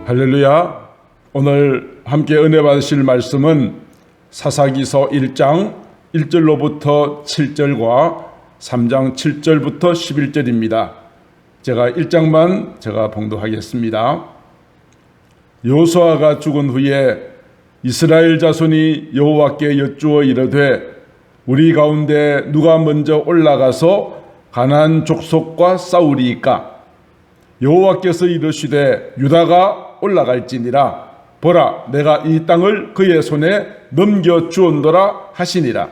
할렐루야. 오늘 함께 은혜 받으실 말씀은 사사기서 1장 1절로부터 7절과 3장 7절부터 11절입니다. 제가 1장만 봉독하겠습니다. 여호수아가 죽은 후에 이스라엘 자손이 여호와께 여쭈어 이르되 우리 가운데 누가 먼저 올라가서 가나안 족속과 싸우리이까? 여호와께서 이르시되 유다가 올라갈지니라. 보라, 내가 이 땅을 그의 손에 넘겨 주온도라 하시니라.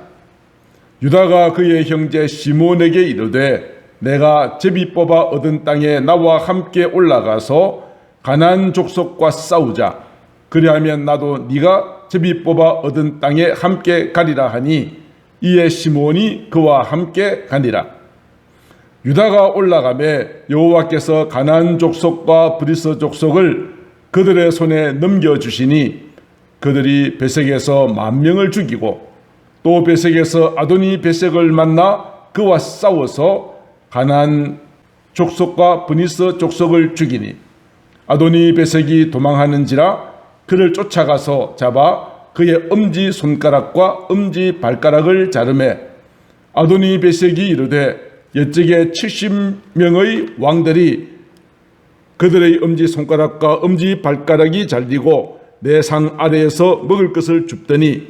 유다가 그의 형제 시몬에게 이르되 내가 제비 뽑아 얻은 땅에 나와 함께 올라가서 가나안 족속과 싸우자. 그리하면 나도 네가 제비 뽑아 얻은 땅에 함께 가리라 하니 이에 시몬이 그와 함께 가니라. 유다가 올라가매 여호와께서 가나안 족속과 브리스 족속을 그들의 손에 넘겨주시니 그들이 베색에서 10,000명을 죽이고 또 베색에서 아도니 베색을 만나 그와 싸워서 가나안 족속과 브리스 족속을 죽이니 아도니 베색이 도망하는지라 그를 쫓아가서 잡아 그의 엄지 손가락과 엄지 발가락을 자르매 아도니 베색이 이르되 옛적에 70명의 왕들이 그들의 엄지 손가락과 엄지 발가락이 잘리고 내 상 아래에서 먹을 것을 줍더니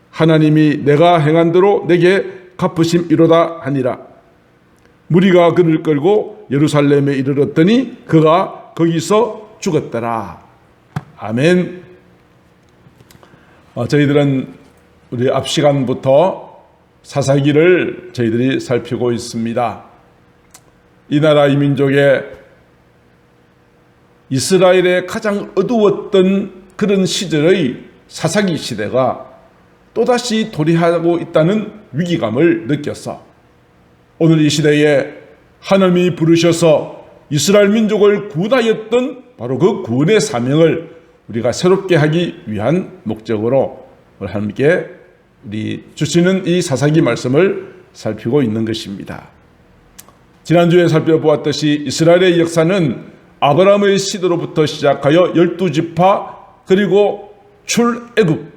하나님이 내가 행한 대로 내게 갚으심이로다 하니라. 무리가 그를 끌고 예루살렘에 이르렀더니 그가 거기서 죽었더라. 아멘. 저희들은 우리 앞 시간부터 사사기를 저희들이 살피고 있습니다. 이 나라 이 민족의 이스라엘의 가장 어두웠던 그런 시절의 사사기 시대가 또다시 도래하고 있다는 위기감을 느꼈어. 오늘 이 시대에 하나님이 부르셔서 이스라엘 민족을 구원하였던 바로 그 구원의 사명을 우리가 새롭게 하기 위한 목적으로 오늘 함께 우리 주시는 이 사사기 말씀을 살피고 있는 것입니다. 지난주에 살펴보았듯이 이스라엘의 역사는 아브라함의 시대로부터 시작하여 12지파 그리고 출애굽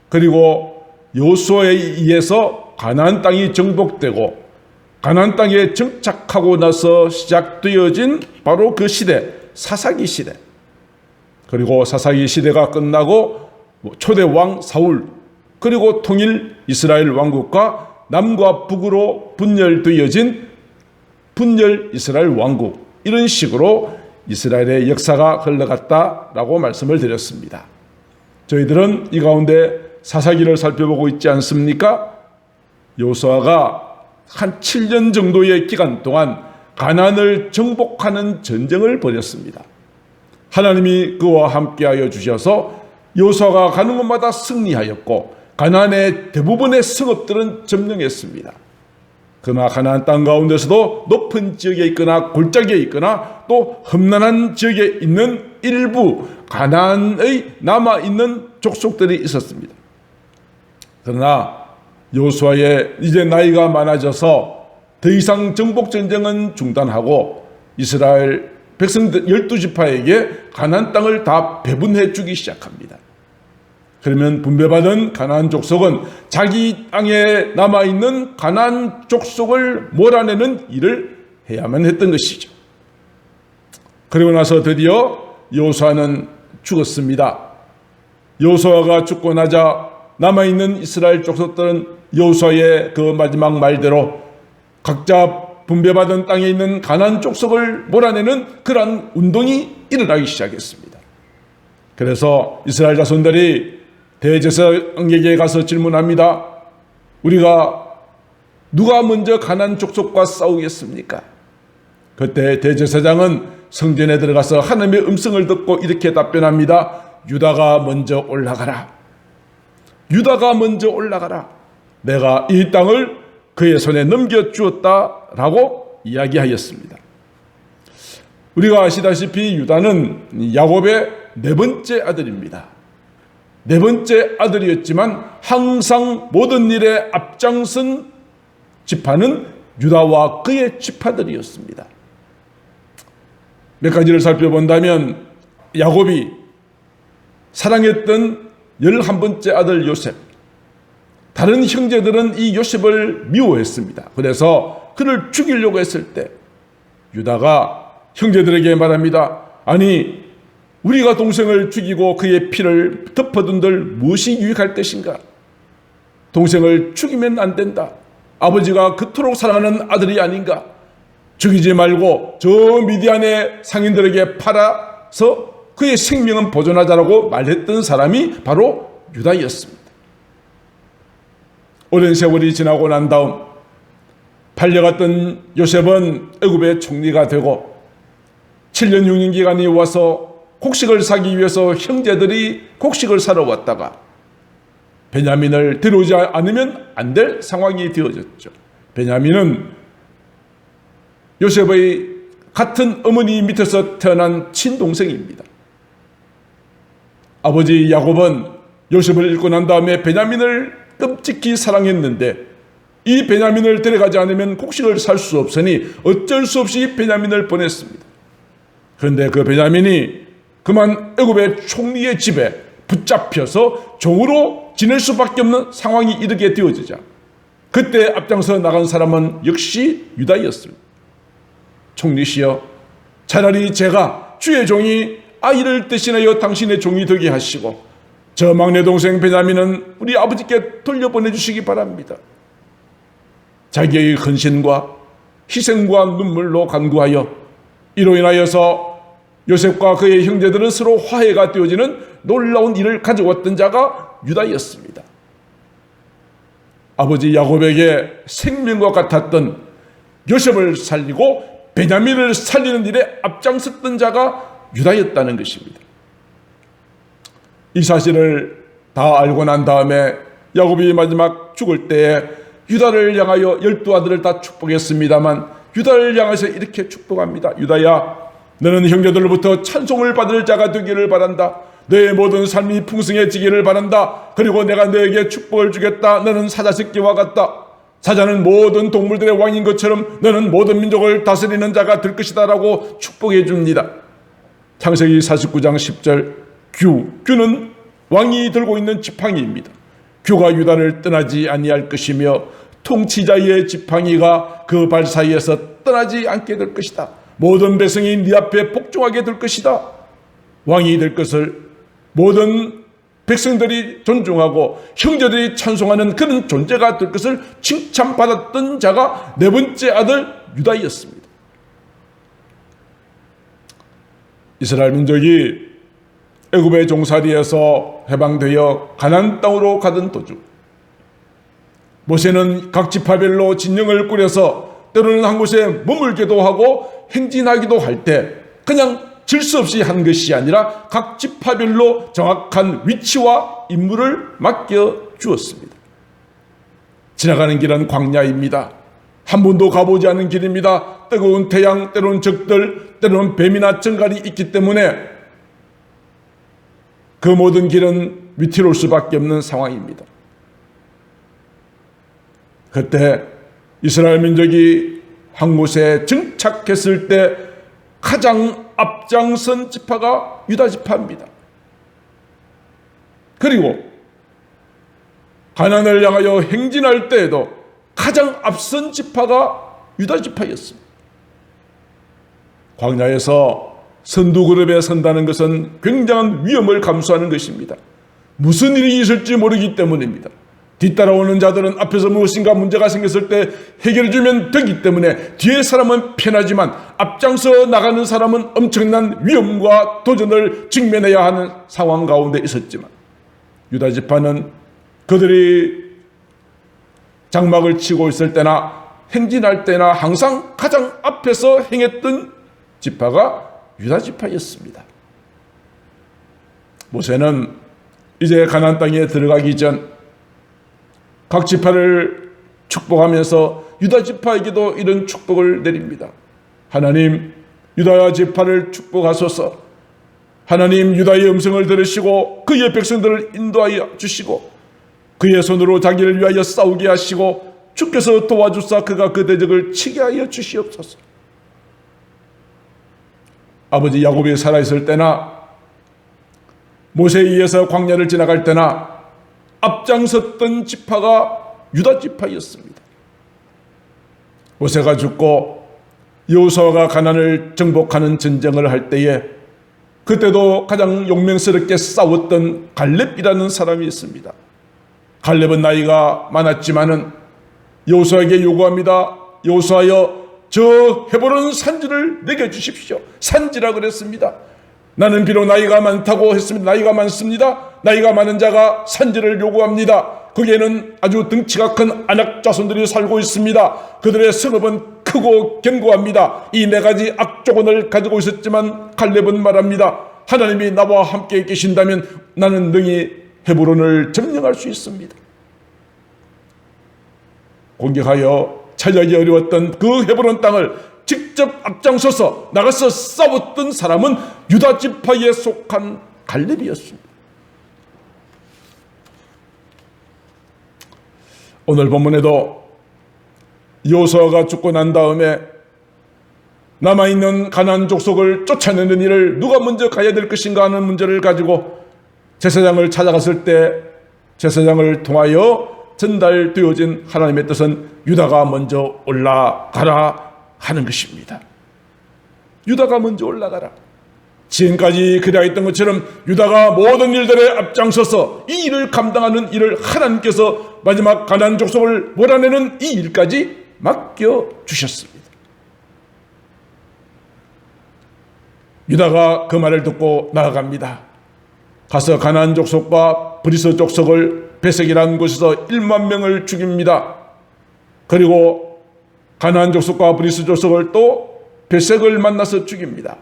그리고 여호수아에 의해서 가나안 땅이 정복되고 가나안 땅에 정착하고 나서 시작되어진 바로 그 시대 사사기 시대. 그리고 사사기 시대가 끝나고 초대 왕 사울 그리고 통일 이스라엘 왕국과 남과 북으로 분열되어진 분열 이스라엘 왕국, 이런 식으로 이스라엘의 역사가 흘러갔다라고 말씀을 드렸습니다. 저희들은 이 가운데 사사기를 살펴보고 있지 않습니까? 여호수아가 한 7년 정도의 기간 동안 가나안을 정복하는 전쟁을 벌였습니다. 하나님이 그와 함께하여 주셔서 여호수아가 가는 곳마다 승리하였고 가나안의 대부분의 성읍들은 점령했습니다. 그러나 가나안 땅 가운데서도 높은 지역에 있거나 골짜기에 있거나 또 험난한 지역에 있는 일부 가나안의 남아있는 족속들이 있었습니다. 그러나 여호수아의 이제 나이가 많아져서 더 이상 정복전쟁은 중단하고 이스라엘 백성들 12지파에게 가나안 땅을 다 배분해 주기 시작합니다. 그러면 분배받은 가나안 족속은 자기 땅에 남아있는 가나안 족속을 몰아내는 일을 해야만 했던 것이죠. 그리고 나서 드디어 여호수아는 죽었습니다. 여호수아가 죽고 나자 남아있는 이스라엘 족속들은 여호수아의 그 마지막 말대로 각자 분배받은 땅에 있는 가나안 족속을 몰아내는 그러한 운동이 일어나기 시작했습니다. 그래서 이스라엘 자손들이 대제사장에게 가서 질문합니다. 우리가 누가 먼저 가나안 족속과 싸우겠습니까? 그때 대제사장은 성전에 들어가서 하나님의 음성을 듣고 이렇게 답변합니다. 유다가 먼저 올라가라. 유다가 먼저 올라가라. 내가 이 땅을 그의 손에 넘겨주었다라고 이야기하였습니다. 우리가 아시다시피 유다는 야곱의 4번째 아들입니다. 4번째 아들이었지만 항상 모든 일에 앞장선 지파는 유다와 그의 지파들이었습니다. 몇 가지를 살펴본다면 야곱이 사랑했던 11번째 아들 요셉. 다른 형제들은 이 요셉을 미워했습니다. 그래서 그를 죽이려고 했을 때 유다가 형제들에게 말합니다. 아니, 우리가 동생을 죽이고 그의 피를 덮어둔들 무엇이 유익할 것인가? 동생을 죽이면 안 된다. 아버지가 그토록 사랑하는 아들이 아닌가? 죽이지 말고 저 미디안의 상인들에게 팔아서 그의 생명은 보존하자라고 말했던 사람이 바로 유다였습니다. 오랜 세월이 지나고 난 다음 팔려갔던 요셉은 애굽의 총리가 되고 7년 6년 기간이 와서 곡식을 사기 위해서 형제들이 곡식을 사러 왔다가 베냐민을 데려오지 않으면 안 될 상황이 되어졌죠. 베냐민은 요셉의 같은 어머니 밑에서 태어난 친동생입니다. 아버지 야곱은 요셉을 잃고 난 다음에 베냐민을 끔찍히 사랑했는데 이 베냐민을 데려가지 않으면 곡식을 살 수 없으니 어쩔 수 없이 베냐민을 보냈습니다. 그런데 그 베냐민이 그만 애굽의 총리의 집에 붙잡혀서 종으로 지낼 수밖에 없는 상황이 이르게 되어지자 그때 앞장서 나간 사람은 역시 유다였습니다. 총리시여, 차라리 제가 주의 종이 아이를 대신하여 당신의 종이 되게 하시고 저 막내 동생 베냐민은 우리 아버지께 돌려보내주시기 바랍니다. 자기의 헌신과 희생과 눈물로 간구하여 이로 인하여서 요셉과 그의 형제들은 서로 화해가 되어지는 놀라운 일을 가져왔던 자가 유다였습니다. 아버지 야곱에게 생명과 같았던 요셉을 살리고 베냐민을 살리는 일에 앞장섰던 자가 유다였다는 것입니다. 이 사실을 다 알고 난 다음에 야곱이 마지막 죽을 때에 유다를 향하여 12아들을 다 축복했습니다만 유다를 향해서 이렇게 축복합니다. 유다야, 너는 형제들로부터 찬송을 받을 자가 되기를 바란다. 너의 모든 삶이 풍성해지기를 바란다. 그리고 내가 너에게 축복을 주겠다. 너는 사자새끼와 같다. 사자는 모든 동물들의 왕인 것처럼 너는 모든 민족을 다스리는 자가 될 것이다 라고 축복해 줍니다. 창세기 49장 10절 규는 왕이 들고 있는 지팡이입니다. 규가 유다를 떠나지 아니할 것이며 통치자의 지팡이가 그 발 사이에서 떠나지 않게 될 것이다. 모든 백성이 네 앞에 복종하게 될 것이다. 왕이 될 것을 모든 백성들이 존중하고 형제들이 찬송하는 그런 존재가 될 것을 칭찬받았던 자가 네 번째 아들 유다였습니다. 이스라엘 민족이 애굽의 종살이에서 해방되어 가나안 땅으로 가던 도중 모세는 각 지파별로 진영을 꾸려서 때로는 한 곳에 머물기도 하고 행진하기도 할 때 그냥 질서 없이 한 것이 아니라 각 지파별로 정확한 위치와 임무를 맡겨 주었습니다. 지나가는 길은 광야입니다. 한 번도 가보지 않은 길입니다. 뜨거운 태양, 때로는 적들, 때로는 뱀이나 정갈이 있기 때문에 그 모든 길은 위태로울 수밖에 없는 상황입니다. 그때 이스라엘 민족이 한 곳에 정착했을 때 가장 앞장선 지파가 유다 지파입니다. 그리고 가나안을 향하여 행진할 때에도 가장 앞선 지파가 유다 지파였습니다. 광야에서 선두 그룹에 선다는 것은 굉장한 위험을 감수하는 것입니다. 무슨 일이 있을지 모르기 때문입니다. 뒤따라오는 자들은 앞에서 무엇인가 문제가 생겼을 때 해결해 주면 되기 때문에 뒤에 사람은 편하지만 앞장서 나가는 사람은 엄청난 위험과 도전을 직면해야 하는 상황 가운데 있었지만 유다 지파는 그들이 장막을 치고 있을 때나 행진할 때나 항상 가장 앞에서 행했던 지파가 유다 지파였습니다. 모세는 이제 가나안 땅에 들어가기 전 각 지파를 축복하면서 유다 지파에게도 이런 축복을 내립니다. 하나님, 유다 지파를 축복하소서. 하나님, 유다의 음성을 들으시고 그의 백성들을 인도하여 주시고 그의 손으로 자기를 위하여 싸우게 하시고 주께서 도와주사 그가 그 대적을 치게 하여 주시옵소서. 아버지 야곱이 살아있을 때나 모세에 의해서 광야를 지나갈 때나 앞장섰던 지파가 유다 지파였습니다. 모세가 죽고 여호수아가 가나안을 정복하는 전쟁을 할 때에 그때도 가장 용맹스럽게 싸웠던 갈렙이라는 사람이 있습니다. 갈렙은 나이가 많았지만은 여호수아에게 요구합니다. 여호수아여, 저 헤브론 산지를 내게 주십시오. 산지라 그랬습니다. 나는 비록 나이가 많다고 했습니다. 나이가 많습니다. 나이가 많은 자가 산지를 요구합니다. 거기에는 아주 덩치가 큰 아낙 자손들이 살고 있습니다. 그들의 성읍은 크고 견고합니다. 이 네 가지 악조건을 가지고 있었지만 갈렙은 말합니다. 하나님이 나와 함께 계신다면 나는 능히 헤브론을 점령할 수 있습니다. 공격하여 차지하기 어려웠던 그 헤브론 땅을 직접 앞장서서 나가서 싸웠던 사람은 유다 지파에 속한 갈렙이었습니다. 오늘 본문에도 여호수아가 죽고 난 다음에 남아있는 가나안 족속을 쫓아내는 일을 누가 먼저 가야 될 것인가 하는 문제를 가지고 제사장을 찾아갔을 때 제사장을 통하여 전달되어진 하나님의 뜻은 유다가 먼저 올라가라 하는 것입니다. 유다가 먼저 올라가라. 지금까지 그리하였던 것처럼 유다가 모든 일들에 앞장서서 이 일을 감당하는 일을 하나님께서 마지막 가나안 족속을 몰아내는 이 일까지 맡겨주셨습니다. 유다가 그 말을 듣고 나아갑니다. 가서 가나안 족속과 브리스 족속을 베색이라는 곳에서 1만 명을 죽입니다. 그리고 가나안 족속과 브리스 족속을 또 베색을 만나서 죽입니다.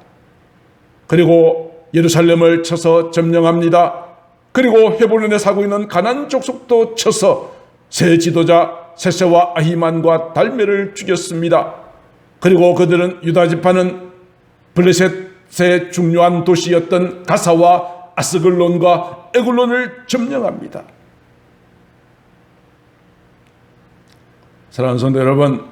그리고 예루살렘을 쳐서 점령합니다. 그리고 헤브론에 사고 있는 가나안 족속도 쳐서 세 지도자 세세와 아히만과 달메를 죽였습니다. 그리고 그들은 유다 지파는 블레셋의 중요한 도시였던 가사와 아스글론과 에글론을 점령합니다. 사랑하는 성도 여러분,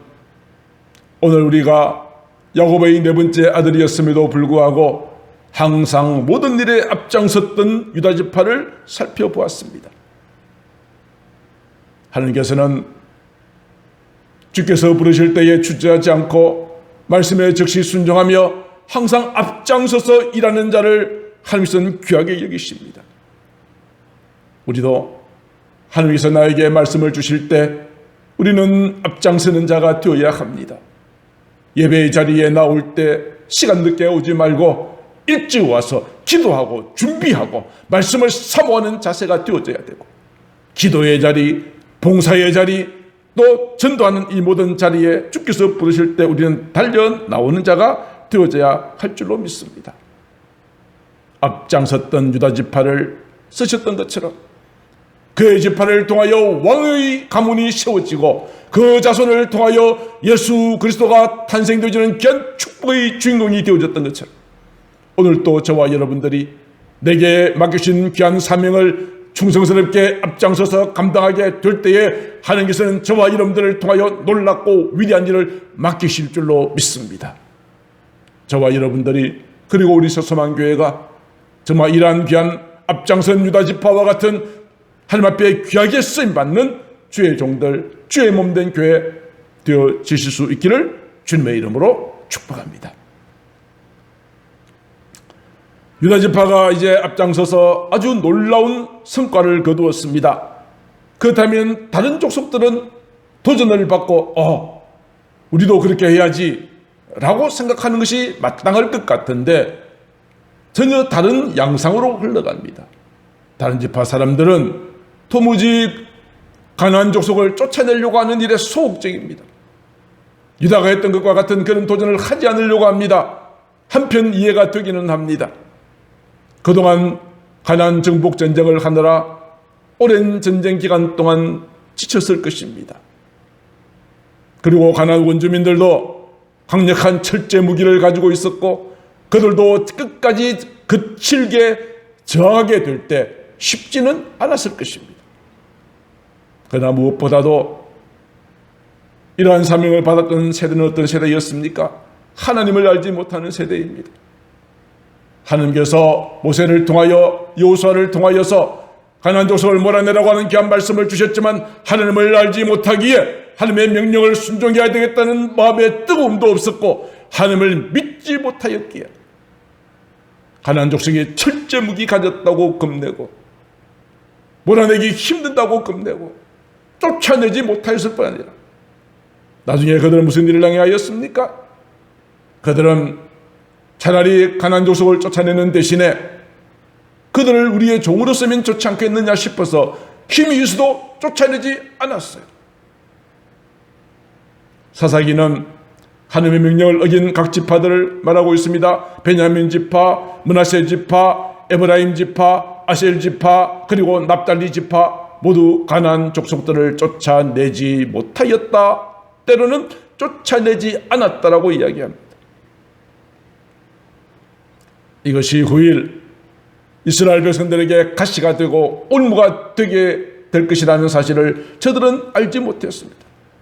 오늘 우리가 야곱의 네 번째 아들이었음에도 불구하고 항상 모든 일에 앞장섰던 유다 지파를 살펴보았습니다. 하나님께서는 주께서 부르실 때에 주저하지 않고 말씀에 즉시 순종하며 항상 앞장서서 일하는 자를 하나님께서는 귀하게 여기십니다. 우리도 하나님께서 나에게 말씀을 주실 때 우리는 앞장서는 자가 되어야 합니다. 예배의 자리에 나올 때 시간 늦게 오지 말고 일찍 와서 기도하고 준비하고 말씀을 사모하는 자세가 되어져야 되고, 기도의 자리, 봉사의 자리, 또 전도하는 이 모든 자리에 주께서 부르실 때 우리는 달려 나오는 자가 되어져야 할 줄로 믿습니다. 앞장섰던 유다 지파를 쓰셨던 것처럼 그의 지파를 통하여 왕의 가문이 세워지고 그 자손을 통하여 예수 그리스도가 탄생되어지는 귀한 축복의 주인공이 되어졌던 것처럼 오늘 또 저와 여러분들이 내게 맡기신 귀한 사명을 충성스럽게 앞장서서 감당하게 될 때에 하나님께서는 저와 여러분들을 통하여 놀랍고 위대한 일을 맡기실 줄로 믿습니다. 저와 여러분들이, 그리고 우리 서소망교회가 정말 이러한 귀한 앞장선 유다 지파와 같은 하나님 앞에 귀하게 쓰임받는 주의 종들, 주의 몸된 교회 되어지실 수 있기를 주님의 이름으로 축복합니다. 유다 지파가 이제 앞장서서 아주 놀라운 성과를 거두었습니다. 그렇다면 다른 족속들은 도전을 받고 우리도 그렇게 해야지 라고 생각하는 것이 마땅할 것 같은데 전혀 다른 양상으로 흘러갑니다. 다른 지파 사람들은 도무지 가나안 족속을 쫓아내려고 하는 일에 소극적입니다. 유다가 했던 것과 같은 그런 도전을 하지 않으려고 합니다. 한편 이해가 되기는 합니다. 그동안 가나안 정복 전쟁을 하느라 오랜 전쟁 기간 동안 지쳤을 것입니다. 그리고 가나안 원주민들도 강력한 철제 무기를 가지고 있었고 그들도 끝까지 거칠게 저항하게 될 때 쉽지는 않았을 것입니다. 그러나 무엇보다도 이러한 사명을 받았던 세대는 어떤 세대였습니까? 하나님을 알지 못하는 세대입니다. 하나님께서 모세를 통하여 여호수아를 통하여서 가나안 족속을 몰아내라고 하는 귀한 말씀을 주셨지만 하나님을 알지 못하기에 하나님의 명령을 순종해야 되겠다는 마음의 뜨거움도 없었고 하나님을 믿지 못하였기에 가나안 족속이 철제무기 가졌다고 겁내고 몰아내기 힘든다고 겁내고 쫓아내지 못하였을 뿐 아니라 나중에 그들은 무슨 일을 당하였습니까? 그들은 차라리 가나안 족속을 쫓아내는 대신에 그들을 우리의 종으로 쓰면 좋지 않겠느냐 싶어서 힘이 있어도 쫓아내지 않았어요. 사사기는 하나님의 명령을 어긴 각 지파들을 말하고 있습니다. 베냐민 지파, 므낫세 지파, 에브라임 지파, 아셀 지파, 그리고 납달리 지파 모두 가나안 족속들을 쫓아내지 못하였다. 때로는 쫓아내지 않았다라고 이야기합니다. 이것이 후일 이스라엘 백성들에게 가시가 되고 올무가 되게 될 것이라는 사실을 저들은 알지 못했습니다.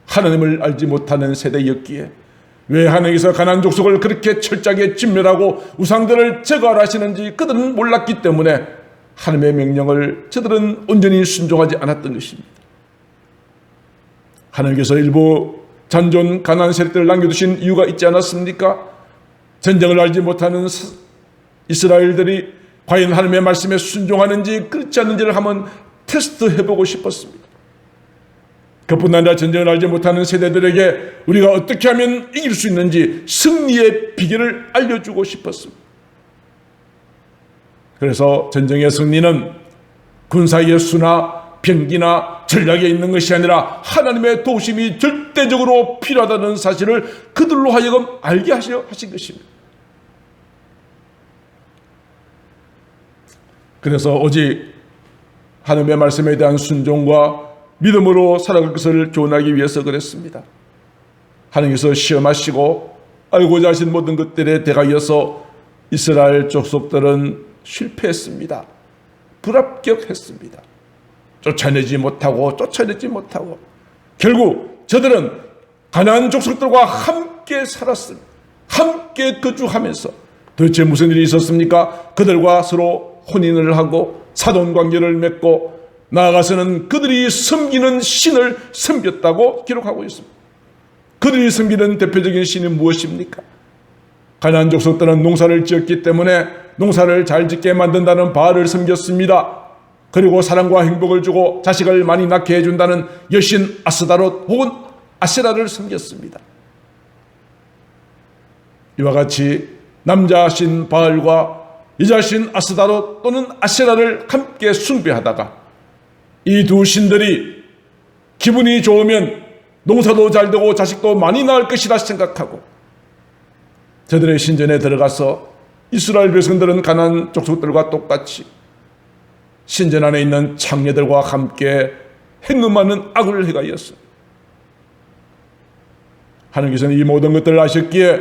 하나님을 알지 못하는 세대였기에 왜 하나님께서 가나안 족속을 그렇게 철저하게 진멸하고 우상들을 제거하시는지 그들은 몰랐기 때문에 하나님의 명령을 저들은 온전히 순종하지 않았던 것입니다. 하나님께서 일부 잔존 가나안 세력들을 남겨두신 이유가 있지 않았습니까? 전쟁을 알지 못하는 이스라엘들이 과연 하나님의 말씀에 순종하는지 그렇지 않는지를 한번 테스트해보고 싶었습니다. 그뿐 아니라 전쟁을 알지 못하는 세대들에게 우리가 어떻게 하면 이길 수 있는지 승리의 비결을 알려주고 싶었습니다. 그래서 전쟁의 승리는 군사의 수나 병기나 전략에 있는 것이 아니라 하나님의 도우심이 절대적으로 필요하다는 사실을 그들로 하여금 알게 하신 것입니다. 그래서 오직 하나님의 말씀에 대한 순종과 믿음으로 살아갈 것을 교훈하기 위해서 그랬습니다. 하나님께서 시험하시고 알고자 하신 모든 것들에 대하여서 이스라엘 족속들은 실패했습니다. 불합격했습니다. 쫓아내지 못하고 결국 저들은 가나안 족속들과 함께 살았습니다. 함께 거주하면서 도대체 무슨 일이 있었습니까? 그들과 서로 혼인을 하고 사돈관계를 맺고 나아가서는 그들이 섬기는 신을 섬겼다고 기록하고 있습니다. 그들이 섬기는 대표적인 신이 무엇입니까? 가나안 족속들은 농사를 지었기 때문에 농사를 잘 짓게 만든다는 바알을 섬겼습니다. 그리고 사랑과 행복을 주고 자식을 많이 낳게 해준다는 여신 아스다롯 혹은 아세라를 섬겼습니다. 이와 같이 남자신 바알과 여자신 아스다롯 또는 아세라를 함께 숭배하다가 이 두 신들이 기분이 좋으면 농사도 잘 되고 자식도 많이 낳을 것이라 생각하고 저들의 신전에 들어가서 이스라엘 백성들은 가나안 족속들과 똑같이 신전 안에 있는 창녀들과 함께 행음하는 악을 행하였습니다. 하나님께서는 이 모든 것들을 아셨기에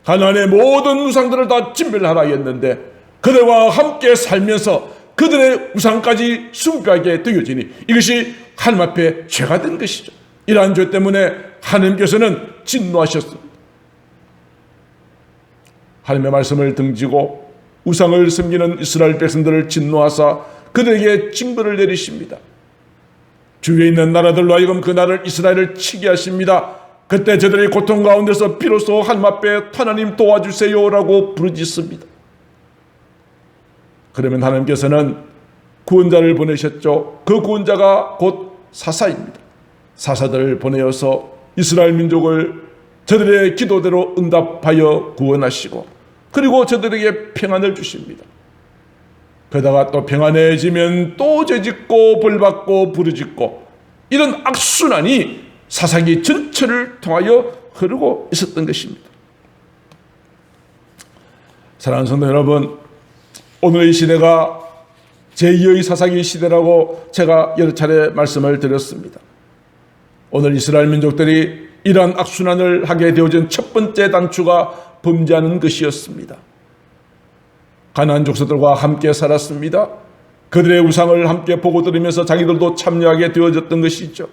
가나안의 모든 우상들을 다 진멸하라 했는데 그들과 함께 살면서 그들의 우상까지 숭배하게 되어지니 이것이 하나님 앞에 죄가 된 것이죠. 이러한 죄 때문에 하나님께서는 진노하셨습니다. 하나님의 말씀을 등지고 우상을 섬기는 이스라엘 백성들을 진노하사 그들에게 징벌을 내리십니다. 주위에 있는 나라들로 하여금 그 나라를 이스라엘을 치게 하십니다. 그때 저들의 고통 가운데서 비로소 하나님 앞에 하나님 도와주세요라고 부르짖습니다. 그러면 하나님께서는 구원자를 보내셨죠. 그 구원자가 곧 사사입니다. 사사들을 보내어서 이스라엘 민족을 저들의 기도대로 응답하여 구원하시고 그리고 저들에게 평안을 주십니다. 그러다가 또 평안해지면 또 죄짓고 벌받고 부르짖고 이런 악순환이 사사기 전체를 통하여 흐르고 있었던 것입니다. 사랑하는 성도 여러분, 오늘 이 시대가 제2의 사사기 시대라고 제가 여러 차례 말씀을 드렸습니다. 오늘 이스라엘 민족들이 이러한 악순환을 하게 되어진 첫 번째 단추가 범죄하는 것이었습니다. 가나안 족속들과 함께 살았습니다. 그들의 우상을 함께 보고 들으면서 자기들도 참여하게 되어졌던 것이죠.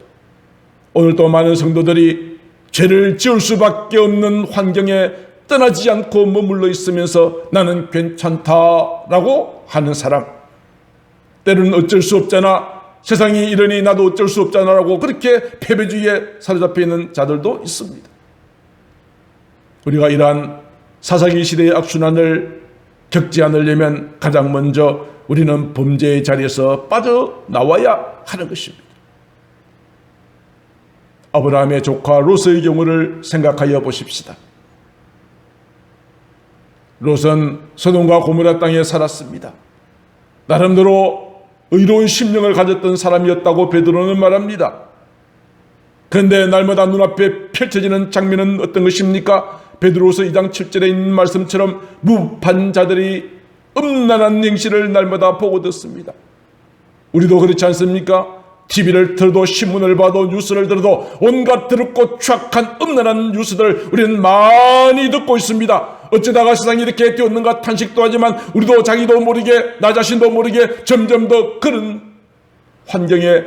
오늘도 많은 성도들이 죄를 지을 수밖에 없는 환경에 떠나지 않고 머물러 있으면서 나는 괜찮다라고 하는 사람, 때로는 어쩔 수 없잖아, 세상이 이러니 나도 어쩔 수 없잖아라고 그렇게 패배주의에 사로잡혀 있는 자들도 있습니다. 우리가 이러한 사사기 시대의 악순환을 겪지 않으려면 가장 먼저 우리는 범죄의 자리에서 빠져나와야 하는 것입니다. 아브라함의 조카 롯의 경우를 생각하여 보십시다. 롯은 소돔과 고모라 땅에 살았습니다. 나름대로 의로운 심령을 가졌던 사람이었다고 베드로는 말합니다. 그런데 날마다 눈앞에 펼쳐지는 장면은 어떤 것입니까? 베드로서 2장 7절에 있는 말씀처럼 무판자들이 음란한 행실을 날마다 보고 듣습니다. 우리도 그렇지 않습니까? TV를 틀어도 신문을 봐도 뉴스를 들어도 온갖 더럽고 추악한 음란한 뉴스들 우리는 많이 듣고 있습니다. 어쩌다가 세상이 이렇게 되었는가 탄식도 하지만 우리도 자기도 모르게 나 자신도 모르게 점점 더 그런 환경에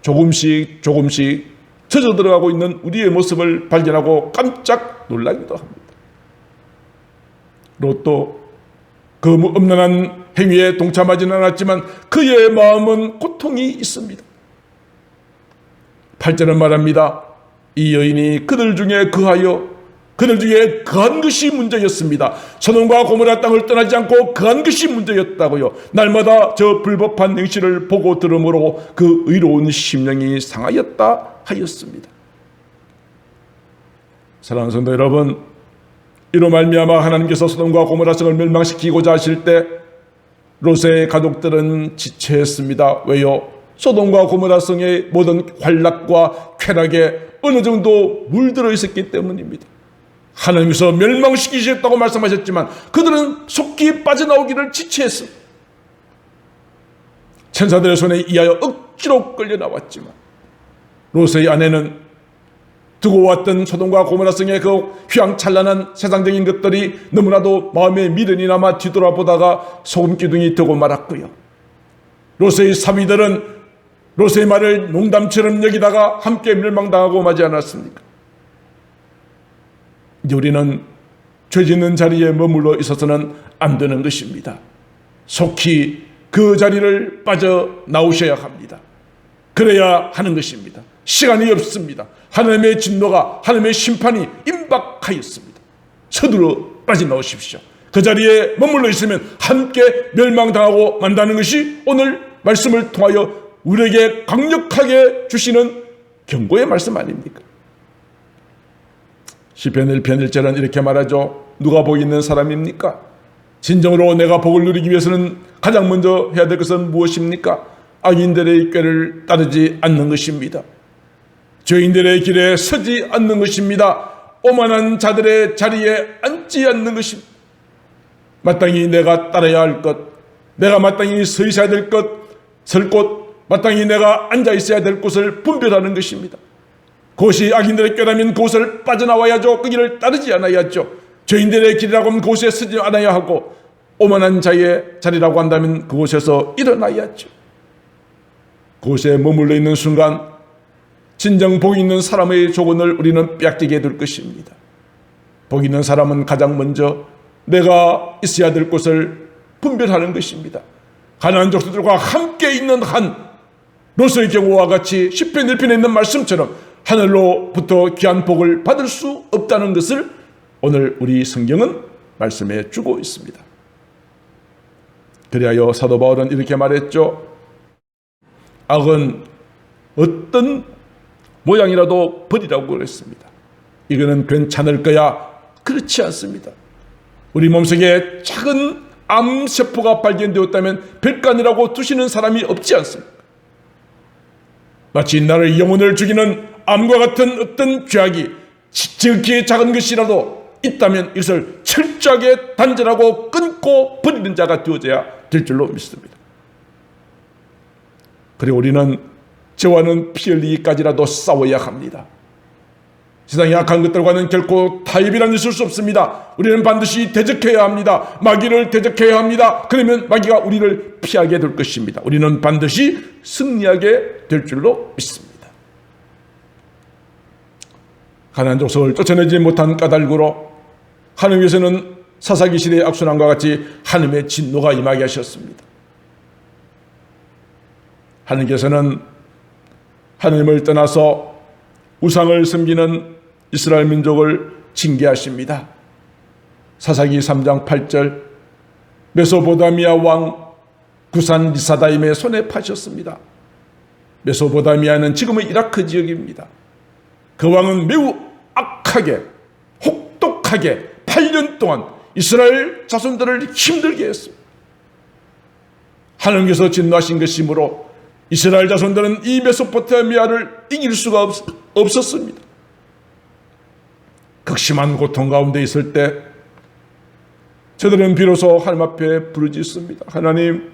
조금씩 젖어 들어가고 있는 우리의 모습을 발견하고 깜짝 놀라기도 합니다. 롯도 그 음란한 행위에 동참하지는 않았지만 그의 마음은 고통이 있습니다. 8절은 말합니다. 이 여인이 그들 중에 거한 것이 문제였습니다. 소돔과 고모라 땅을 떠나지 않고 거한 것이 문제였다고요. 날마다 저 불법한 행실을 보고 들으므로 그 의로운 심령이 상하였다 하였습니다. 사랑하는 성도 여러분, 이로 말미암아 하나님께서 소돔과 고모라 성을 멸망시키고자 하실 때 롯의 가족들은 지체했습니다. 왜요? 소돔과 고모라 성의 모든 환락과 쾌락에 어느 정도 물들어 있었기 때문입니다. 하나님께서 멸망시키셨다고 말씀하셨지만 그들은 속기 빠져나오기를 지체했습니다. 천사들의 손에 의하여 억지로 끌려 나왔지만 롯의 아내는 두고 왔던 소돔과 고모라 성의 그 휘황찬란한 세상적인 것들이 너무나도 마음에 미련이 남아 뒤돌아보다가 소금기둥이 되고 말았고요. 롯의 사위들은 롯의 말을 농담처럼 여기다가 함께 멸망당하고 마지 않았습니까? 이제 우리는 죄 짓는 자리에 머물러 있어서는 안 되는 것입니다. 속히 그 자리를 빠져나오셔야 합니다. 그래야 하는 것입니다. 시간이 없습니다. 하나님의 진노가, 하나님의 심판이 임박하였습니다. 서둘러 빠져나오십시오. 그 자리에 머물러 있으면 함께 멸망당하고 만다는 것이 오늘 말씀을 통하여 우리에게 강력하게 주시는 경고의 말씀 아닙니까? 시편 1편 1절은 이렇게 말하죠. 누가 복 있는 사람입니까? 진정으로 내가 복을 누리기 위해서는 가장 먼저 해야 될 것은 무엇입니까? 악인들의 꾀를 따르지 않는 것입니다. 죄인들의 길에 서지 않는 것입니다. 오만한 자들의 자리에 앉지 않는 것입니다. 마땅히 내가 따라야 할 것, 내가 마땅히 서 있어야 될 것, 설 곳, 마땅히 내가 앉아 있어야 될 곳을 분별하는 것입니다. 그것이 악인들의 꾀라면 그곳을 빠져나와야죠. 그 길을 따르지 않아야죠. 죄인들의 길이라고 하면 그곳에 서지 않아야 하고 오만한 자의 자리라고 한다면 그곳에서 일어나야죠. 그곳에 머물러 있는 순간 진정 복 있는 사람의 조건을 우리는 빼앗기게 될 것입니다. 복 있는 사람은 가장 먼저 내가 있어야 될 곳을 분별하는 것입니다. 가난한 족속들과 함께 있는 한 롯의 경우와 같이 시편 1편에 있는 말씀처럼 하늘로부터 귀한 복을 받을 수 없다는 것을 오늘 우리 성경은 말씀해 주고 있습니다. 그리하여 사도 바울은 이렇게 말했죠. 악은 어떤 모양이라도 버리라고 그랬습니다. 이거는 괜찮을 거야. 그렇지 않습니다. 우리 몸속에 작은 암세포가 발견되었다면 별간이라고 두시는 사람이 없지 않습니까? 마치 나를 영혼을 죽이는 암과 같은 어떤 죄악이 지극히 작은 것이라도 있다면 이것을 철저하게 단절하고 끊고 버리는 자가 되어져야 될 줄로 믿습니다. 그리고 우리는 죄와는 피 흘리기까지라도 싸워야 합니다. 세상의 악한 것들과는 결코 타협이란 있을 수 없습니다. 우리는 반드시 대적해야 합니다. 마귀를 대적해야 합니다. 그러면 마귀가 우리를 피하게 될 것입니다. 우리는 반드시 승리하게 될 줄로 믿습니다. 가난한 족속을 쫓아내지 못한 까닭으로 하나님께서는 사사기 시대의 악순환과 같이 하나님의 진노가 임하게 하셨습니다. 하나님께서는 하나님을 떠나서 우상을 섬기는 이스라엘 민족을 징계하십니다. 사사기 3장 8절, 메소포타미아 왕 구산 리사다임의 손에 파셨습니다. 메소포타미아는 지금의 이라크 지역입니다. 그 왕은 매우 악하게 혹독하게 8년 동안 이스라엘 자손들을 힘들게 했습니다. 하나님께서 진노하신 것이므로 이스라엘 자손들은 이 메소포타미아를 이길 수가 없었습니다. 극심한 고통 가운데 있을 때 저들은 비로소 하나님 앞에 부르짖습니다. 하나님,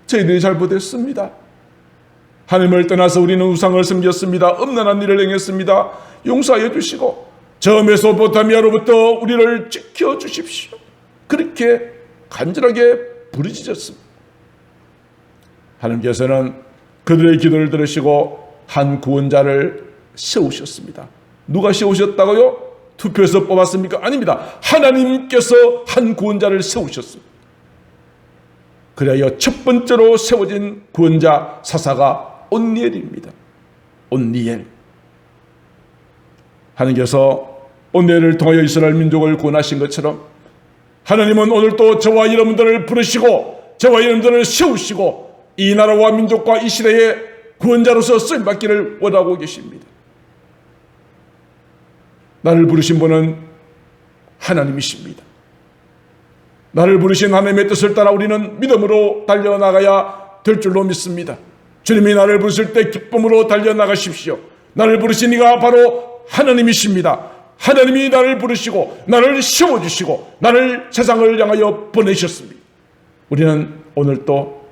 저희들이 잘못했습니다. 하나님을 떠나서 우리는 우상을 섬겼습니다. 음란한 일을 행했습니다. 용서하여 주시고 저 메소포타미아로부터 우리를 지켜주십시오. 그렇게 간절하게 부르짖었습니다. 하나님께서는 그들의 기도를 들으시고 한 구원자를 세우셨습니다. 누가 세우셨다고요? 투표에서 뽑았습니까? 아닙니다. 하나님께서 한 구원자를 세우셨습니다. 그리하여 첫 번째로 세워진 구원자 사사가 온니엘입니다. 온니엘. 하나님께서 온니엘을 통하여 이스라엘 민족을 구원하신 것처럼 하나님은 오늘도 저와 여러분들을 부르시고 저와 여러분들을 세우시고 이 나라와 민족과 이 시대의 구원자로서 쓰임받기를 원하고 계십니다. 나를 부르신 분은 하나님이십니다. 나를 부르신 하나님의 뜻을 따라 우리는 믿음으로 달려나가야 될 줄로 믿습니다. 주님이 나를 부르실 때 기쁨으로 달려나가십시오. 나를 부르신 이가 바로 하나님이십니다. 하나님이 나를 부르시고 나를 세워주시고 나를 세상을 향하여 보내셨습니다. 우리는 오늘 또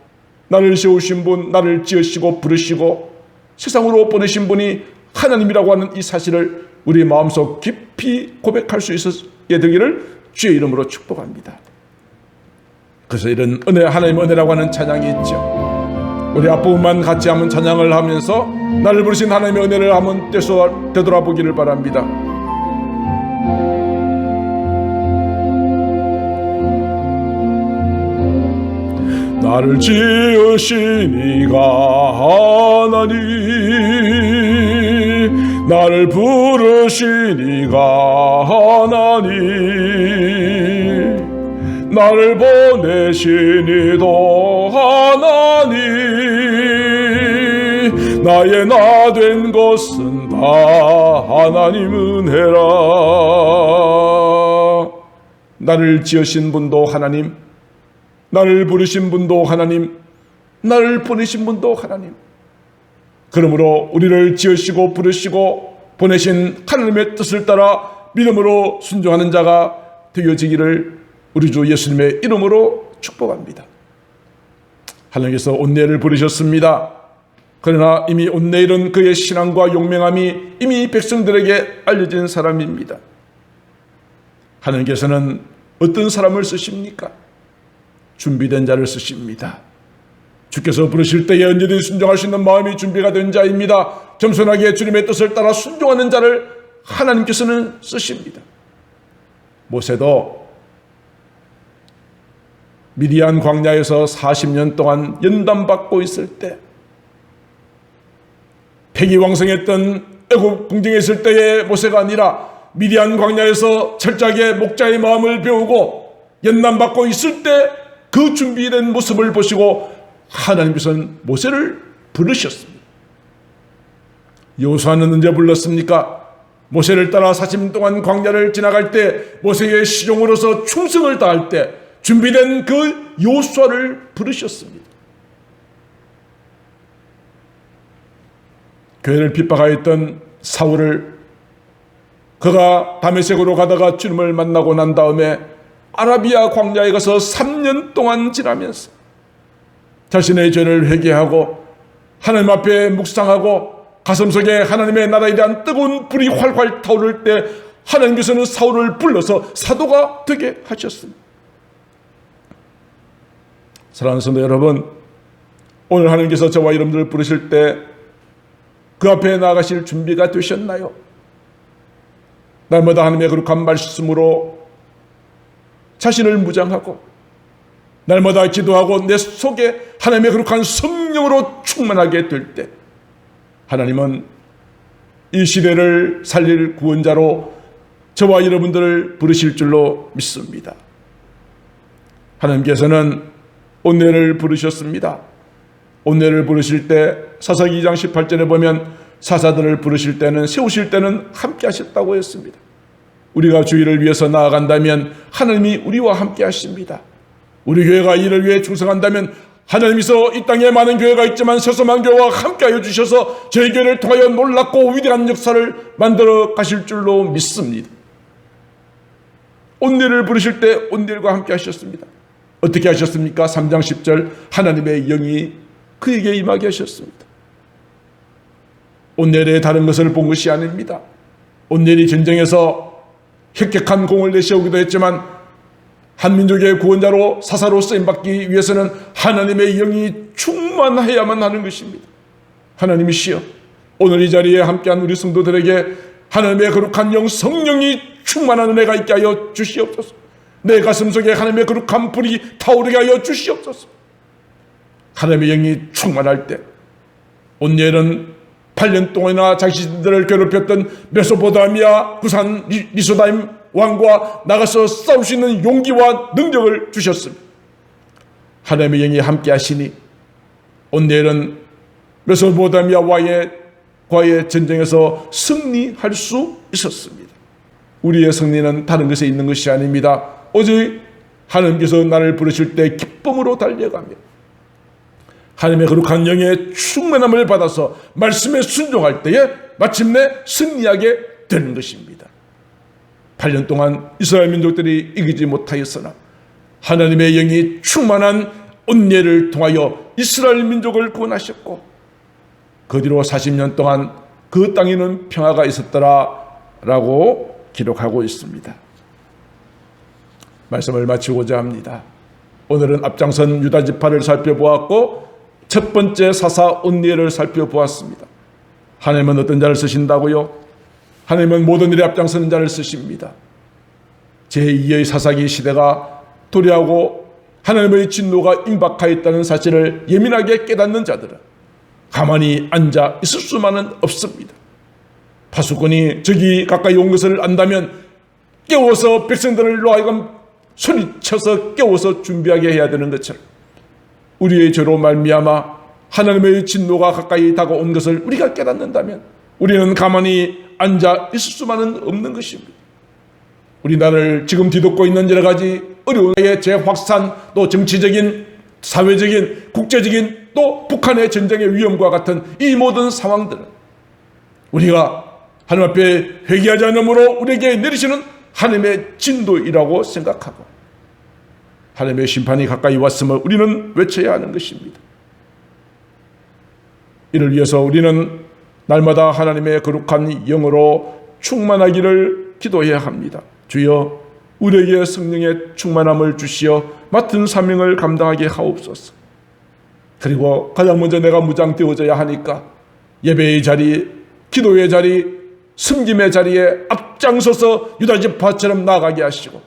나를 세우신 분, 나를 지으시고 부르시고 세상으로 보내신 분이 하나님이라고 하는 이 사실을 우리 마음속 깊이 고백할 수 있게 되기를 주의 이름으로 축복합니다. 그래서 이런 은혜, 하나님의 은혜라고 하는 찬양이 있죠. 우리 앞부분만 같이 한번 찬양을 하면서 나를 부르신 하나님의 은혜를 한번 되돌아보기를 바랍니다. 나를 지으신 이가 하나님, 나를 부르신 이가 하나님, 나를 보내신 이도 하나님, 나의 나 된 것은 다 하나님 은혜라. 나를 지으신 분도 하나님, 나를 부르신 분도 하나님, 나를 보내신 분도 하나님. 그러므로 우리를 지으시고 부르시고 보내신 하나님의 뜻을 따라 믿음으로 순종하는 자가 되어지기를 우리 주 예수님의 이름으로 축복합니다. 하나님께서 온니엘을 부르셨습니다. 그러나 이미 온니엘은 그의 신앙과 용맹함이 이미 백성들에게 알려진 사람입니다. 하나님께서는 어떤 사람을 쓰십니까? 준비된 자를 쓰십니다. 주께서 부르실 때에 언제든 순종할 수 있는 마음이 준비가 된 자입니다. 겸손하게 주님의 뜻을 따라 순종하는 자를 하나님께서는 쓰십니다. 모세도 미디안 광야에서 40년 동안 연단받고 있을 때, 패기왕성했던 애굽 궁정에 있을 때의 모세가 아니라 미디안 광야에서 철저하게 목자의 마음을 배우고 연단받고 있을 때 그 준비된 모습을 보시고 하나님께서는 모세를 부르셨습니다. 여호수아는 언제 불렀습니까? 모세를 따라 40년 동안 광야를 지나갈 때, 모세의 시종으로서 충성을 다할 때 준비된 그 여호수아를 부르셨습니다. 교회를 핍박하였던 사울을, 그가 다메섹으로 가다가 주님을 만나고 난 다음에 아라비아 광야에 가서 3년 동안 지나면서 자신의 죄를 회개하고 하나님 앞에 묵상하고 가슴속에 하나님의 나라에 대한 뜨거운 불이 활활 타오를 때 하나님께서는 사울을 불러서 사도가 되게 하셨습니다. 사랑하는 성도 여러분, 오늘 하나님께서 저와 여러분들을 부르실 때 그 앞에 나가실 준비가 되셨나요? 날마다 하나님의 거룩한 말씀으로 자신을 무장하고 날마다 기도하고 내 속에 하나님의 거룩한 성령으로 충만하게 될 때 하나님은 이 시대를 살릴 구원자로 저와 여러분들을 부르실 줄로 믿습니다. 하나님께서는 온내를 부르셨습니다. 온내를 부르실 때 사사기 2장 18절에 보면 사사들을 부르실 때는 세우실 때는 함께 하셨다고 했습니다. 우리가 주의를 위해서 나아간다면 하나님이 우리와 함께 하십니다. 우리 교회가 이를 위해 충성한다면 하나님께서 이 땅에 많은 교회가 있지만 서서만 교회와 함께하여 주셔서 저희 교회를 통하여 놀랍고 위대한 역사를 만들어 가실 줄로 믿습니다. 온내를 부르실 때 온내일과 함께 하셨습니다. 어떻게 하셨습니까? 3장 10절 하나님의 영이 그에게 임하게 하셨습니다. 온내일에 다른 것을 본 것이 아닙니다. 온내일이 전쟁에서 혁혁한 공을 내세우기도 했지만 한민족의 구원자로 사사로 쓰임받기 위해서는 하나님의 영이 충만해야만 하는 것입니다. 하나님이시여 오늘 이 자리에 함께한 우리 성도들에게 하나님의 거룩한 영 성령이 충만한 은혜가 있게 하여 주시옵소서. 내 가슴 속에 하나님의 거룩한 불이 타오르게 하여 주시옵소서. 하나님의 영이 충만할 때 온니엘은 8년 동안이나 자신들을 괴롭혔던 메소포타미아 구산 리소다임 왕과 나가서 싸울 수 있는 용기와 능력을 주셨습니다. 하나님의 영이 함께 하시니 온니엘은 메소포타미아와의 전쟁에서 승리할 수 있었습니다. 우리의 승리는 다른 것에 있는 것이 아닙니다. 오직 하나님께서 나를 부르실 때 기쁨으로 달려가며 하나님의 거룩한 영의 충만함을 받아서 말씀에 순종할 때에 마침내 승리하게 되는 것입니다. 8년 동안 이스라엘 민족들이 이기지 못하였으나 하나님의 영이 충만한 온예를 통하여 이스라엘 민족을 구원하셨고 그 뒤로 40년 동안 그 땅에는 평화가 있었더라라고 기록하고 있습니다. 말씀을 마치고자 합니다. 오늘은 앞장선 유다 지파를 살펴보았고 첫 번째 사사 온니엘을 살펴보았습니다. 하나님은 어떤 자를 쓰신다고요? 하나님은 모든 일에 앞장서는 자를 쓰십니다. 제2의 사사기 시대가 도래하고 하나님의 진노가 임박하였다는 사실을 예민하게 깨닫는 자들은 가만히 앉아 있을 수만은 없습니다. 파수꾼이 적이 가까이 온 것을 안다면 깨워서 백성들로 하여금 소리쳐서 깨워서 준비하게 해야 되는 것처럼 우리의 죄로 말미암아 하나님의 진노가 가까이 다가온 것을 우리가 깨닫는다면 우리는 가만히 앉아 있을 수만은 없는 것입니다. 우리나라를 지금 뒤덮고 있는 여러 가지 어려운 재확산, 또 정치적인, 사회적인, 국제적인, 또 북한의 전쟁의 위험과 같은 이 모든 상황들은 우리가 하나님 앞에 회개하지 않으므로 우리에게 내리시는 하나님의 진도이라고 생각하고 하나님의 심판이 가까이 왔음을 우리는 외쳐야 하는 것입니다. 이를 위해서 우리는 날마다 하나님의 거룩한 영으로 충만하기를 기도해야 합니다. 주여 우리에게 성령의 충만함을 주시어 맡은 사명을 감당하게 하옵소서. 그리고 가장 먼저 내가 무장되어져야 하니까 예배의 자리, 기도의 자리, 섬김의 자리에 앞장서서 유다 지파처럼 나아가게 하시고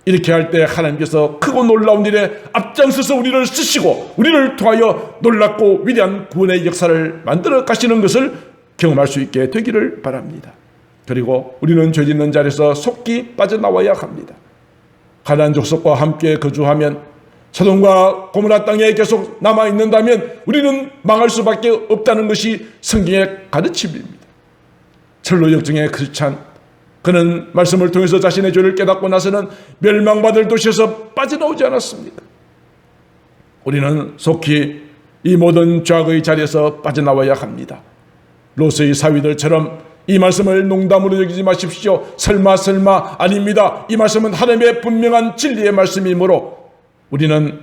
이렇게 할 때 하나님께서 크고 놀라운 일에 앞장서서 우리를 쓰시고 우리를 통하여 놀랍고 위대한 구원의 역사를 만들어 가시는 것을 경험할 수 있게 되기를 바랍니다. 그리고 우리는 죄 짓는 자리에서 속히 빠져나와야 합니다. 가나안 족속과 함께 거주하면 소돔과 고모라 땅에 계속 남아있는다면 우리는 망할 수밖에 없다는 것이 성경의 가르침입니다. 철로 역정의 크리스찬, 그는 말씀을 통해서 자신의 죄를 깨닫고 나서는 멸망받을 도시에서 빠져나오지 않았습니까? 우리는 속히 이 모든 죄악의 자리에서 빠져나와야 합니다. 롯의 사위들처럼 이 말씀을 농담으로 여기지 마십시오. 설마 아닙니다. 이 말씀은 하나님의 분명한 진리의 말씀이므로 우리는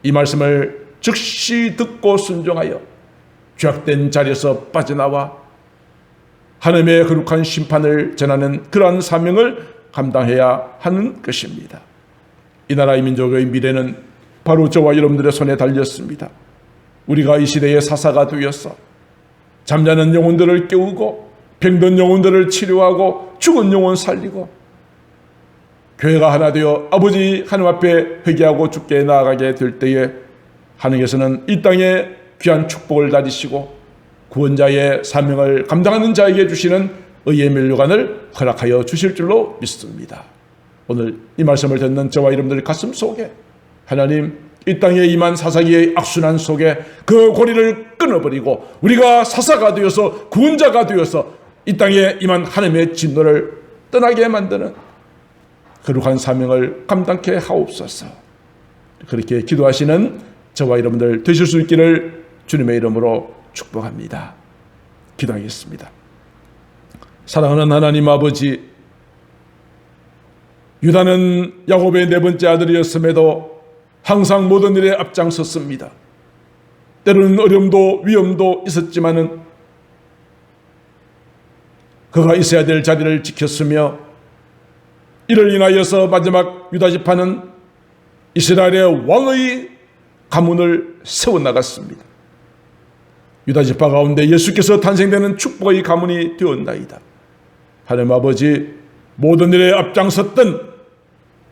이 말씀을 즉시 듣고 순종하여 죄악된 자리에서 빠져나와 하나님의 거룩한 심판을 전하는 그러한 사명을 감당해야 하는 것입니다. 이 나라의 민족의 미래는 바로 저와 여러분들의 손에 달렸습니다. 우리가 이 시대의 사사가 되어서 잠자는 영혼들을 깨우고 병든 영혼들을 치료하고 죽은 영혼 살리고 교회가 하나 되어 아버지 하나님 앞에 회개하고 주께 나아가게 될 때에 하나님께서는 이 땅에 귀한 축복을 다지시고 구원자의 사명을 감당하는 자에게 주시는 의의 면류관을 허락하여 주실 줄로 믿습니다. 오늘 이 말씀을 듣는 저와 여러분들 가슴 속에 하나님 이 땅에 임한 사사기의 악순환 속에 그 고리를 끊어버리고 우리가 사사가 되어서 구원자가 되어서 이 땅에 임한 하나님의 진노를 떠나게 만드는 거룩한 사명을 감당케 하옵소서. 그렇게 기도하시는 저와 여러분들 되실 수 있기를 주님의 이름으로 축복합니다. 기도하겠습니다. 사랑하는 하나님 아버지, 유다는 야곱의 네 번째 아들이었음에도 항상 모든 일에 앞장섰습니다. 때로는 어려움도 위험도 있었지만은 그가 있어야 될 자리를 지켰으며 이를 인하여서 마지막 유다 지파는 이스라엘의 왕의 가문을 세워나갔습니다. 유다 지파 가운데 예수께서 탄생되는 축복의 가문이 되었나이다. 하나님 아버지, 모든 일에 앞장섰던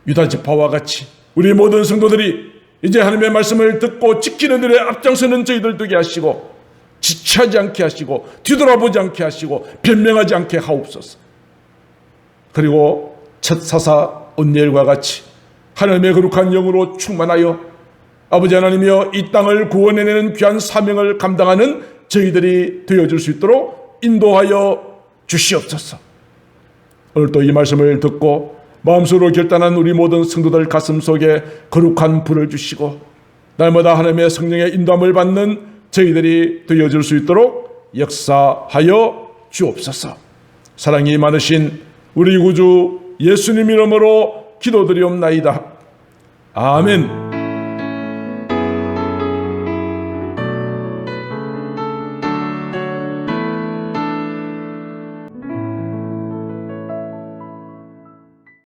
유다 지파와 같이 우리 모든 성도들이 이제 하나님의 말씀을 듣고 지키는 일에 앞장서는 저희들 되게 하시고 지체하지 않게 하시고 뒤돌아보지 않게 하시고 변명하지 않게 하옵소서. 그리고 첫 사사 온니엘과 같이 하나님의 거룩한 영으로 충만하여 아버지 하나님이여 이 땅을 구원해내는 귀한 사명을 감당하는 저희들이 되어줄 수 있도록 인도하여 주시옵소서. 오늘 또 이 말씀을 듣고 마음속으로 결단한 우리 모든 성도들 가슴 속에 거룩한 불을 주시고 날마다 하나님의 성령의 인도함을 받는 저희들이 되어줄 수 있도록 역사하여 주옵소서. 사랑이 많으신 우리 구주 예수님 이름으로 기도드리옵나이다. 아멘.